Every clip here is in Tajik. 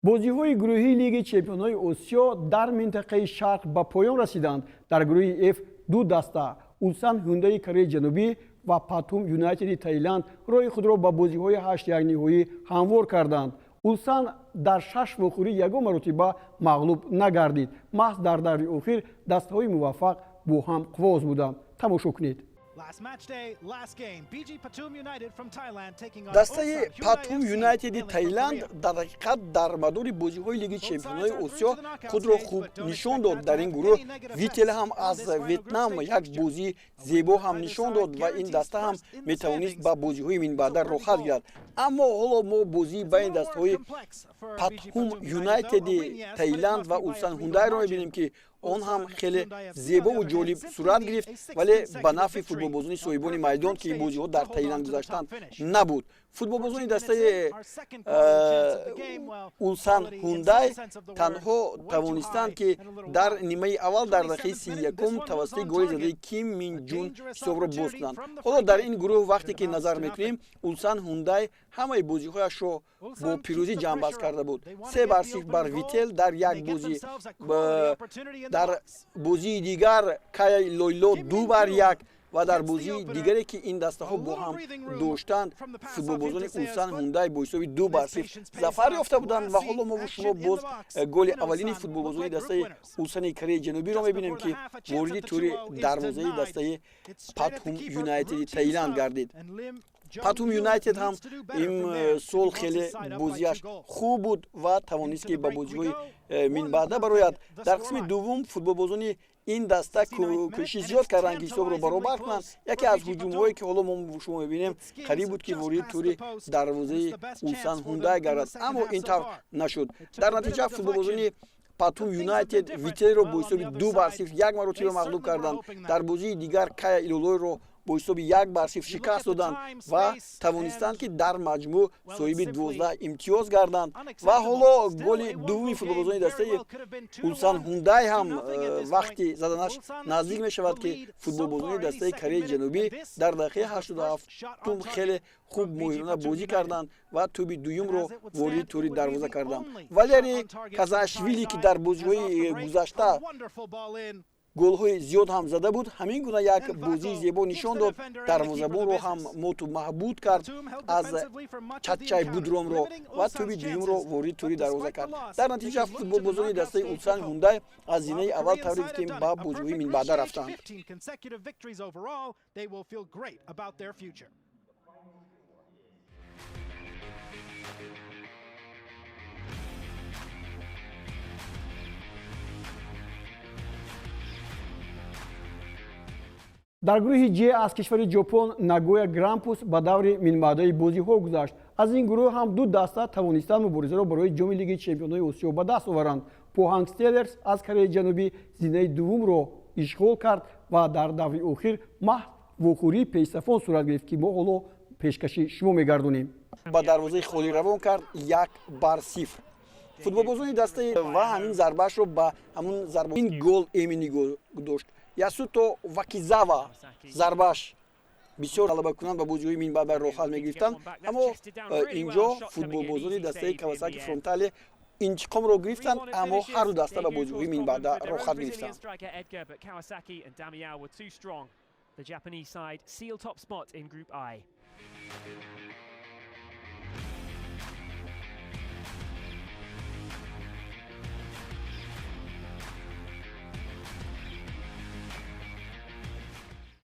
бозиҳои гурӯҳии Лиги Чемпионҳои Осиё дар минтақаи Шарқ ба поён расиданд. Дар гурӯҳи F ду даста Улсан Ҳюндаи Кореяи Ҷанубӣ ва Патум Юнайтеди Таиланд роҳи худро ба бозиҳои 8 якниҳоӣ ҳамвор карданд. Улсан дар 6 вохӯрӣ ягон маротиба мағлуб нагардид. маҳз дар даври охир дастаҳои муваффақ бо ҳам қувоз буданд. Тамошо кунед. дастаи Патум Юнайтеди Таиланд дар ҳақиқат дар мадори бозиҳои Лиги Чемпионҳои Осиё худро хуб нишон дод. Дар ин гурӯҳ Вител ҳам аз Ветнам як бозии зебо ҳам нишон дод ва ин даста ҳам метавонист ба бозиҳои минбаъда рохат гирад. Аммо ҳоло мо бозии байни дастаҳои Патум Юнайтеди Таиланд ва Улсан Ҳюндайро мебинем, ки он ҳам хеле зебову ҷолиб сурат гирифт, вале ба нафъи футболбозони соҳибони майдон, ки ин бозиҳо дар Таиланд гузаштанд, набуд. Футболбозони дастаи Улсан Ҳюндай танҳо тавонистанд, ки дар нимаи аввал дар дақиқаи 31 тавассути голи задаи Ким Мин Ҷун ҳисобро боз кунанд. Ҳоло дар ин гурӯҳ вақте ки назар мекунем, Улсан Ҳюндай ҳамаи бозиҳояшро бо пирӯзӣ ҷамъбаст карда буд. 3-0 бар Вител дар як бозӣ, дар бозии дигар Кая Лойло 2-1 ва дар бозии дигаре ки ин дастаҳо бо ҳам доштанд, футболбозони Улсан Ҳюндай бо ҳисоби 2-0 зафар ёфта буданд. Ва ҳоло мо шумо боз голи аввалини футболбозони дастаи Улсани Кореяи Ҷанубиро мебинем, ки вориди тури дарвозаи дастаи Патум Юнайтеди Таиланд гардид. Патум Юнайтед ҳам имсол хеле бозияш хуб буд ва тавонист, ки ба бозиҳои минбаъда барояд. Дар қисми дуввум футболбозони ин даста кӯшиши зиёд карданд, ки ҳисобро баробар кунанд. Яке аз ҳуҷумҳое, ки ҳоло мо шумо мебинем, қариб буд, ки вориди тури дарвозаи Улсан Ҳюндай гардад, аммо ин тавр нашуд. Дар натиҷа футболбозони Патум Юнайтед Вителро бо ҳисоби 2-0 як маротиба мағлуб карданд. Дар бозии дигар Кая Илолойро бо ҳисоби 1-0 шикаст доданд ва тавонистанд, ки дар маҷмӯъ соҳиби 12 имтиёз гарданд. Ва ҳоло голи дуввуми футболбозони дастаи Улсан Ҳюндай ҳам вақти заданаш наздик мешавад, ки футболбозони дастаи Кореяи Ҷанубӣ дар дақиқаи 87 хеле хуб моҳирона бозӣ карданд ва тӯби дуюмро вориди тури дарвоза карданд. Валерий Казашвили, ки дар бозиҳои гузашта голҳои зиёд ҳам зада буд, ҳамин гуна як бозии зебо нишон дод. Дарвозабонро ҳам моту маҳбуд кард аз Чатчай Будромро ва тӯби дуюмро вориди тури дарвоза кард. Дар натиҷа футболбозони дастаи Улсан Ҳюндай аз зинаи аввал тавре гуфтем ба бозиҳои минбаъда рафтанд. дар гурӯҳи Ҷ аз кишвари Ҷопон Нагоя Грампус ба даври минбаъдаи бозиҳо гузашт. Аз ин гурӯҳ ҳам ду даста тавонистанд муборизаро барои ҷоми Лиги Чемпионҳои Осиё ба даст оваранд. Pohang Steelers аз Кореяи Ҷанубӣ зинаи дуввумро ишғол кард ва дар даври охир маҳз вохӯрии пешсафон сурат гирифт, ки мо ҳоло пешкаши шумо мегардонем. Ба дарвозаи холӣ равон кард 1-0. футболбозони дастаи ва ҳамин зарбаашро ба ҳамун зарба ин гол эмини дошт. Ясуто Вакизава зарбаш бисёр ғалабакунанд ба бозиҳои минбаъда рохат мегирифтанд, аммо инҷо футболбозони дастаи Кавасаки Фронтале интиқомро гирифтанд, аммо ҳарду даста ба бозиҳои минбаъда рохат гирифтанд.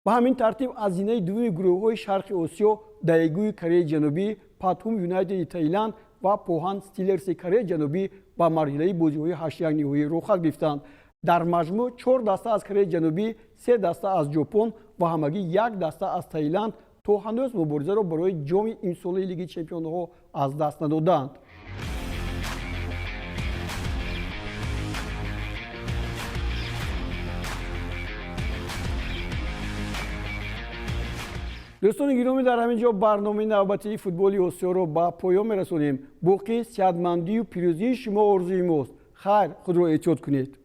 ба ҳамин тартиб аз зинаи дуввуми гурӯҳҳои Шарқи Осиё Даегӯи Кореяи Ҷанубӣ, Патум Юнайтеди Таиланд ва Pohang Steelers-и Кореяи Ҷанубӣ ба марҳилаи бозиҳои 8 якниҳоӣ рохат гирифтанд. Дар маҷмӯъ 4 даста аз Кореяи Ҷанубӣ, 3 даста аз Ҷопон ва ҳамагӣ 1 даста аз Таиланд то ҳанӯз муборизаро барои ҷоми имсолаи Лиги Чемпионҳо аз даст надоданд. دوستان گرامی، در همین جا برنامه نوبتی فوتبال آسیا با پایان میرسونیم. باقی صحتمندی و پیروزی شما آرزوی ماست. خیر، خود را احتیاط کنید.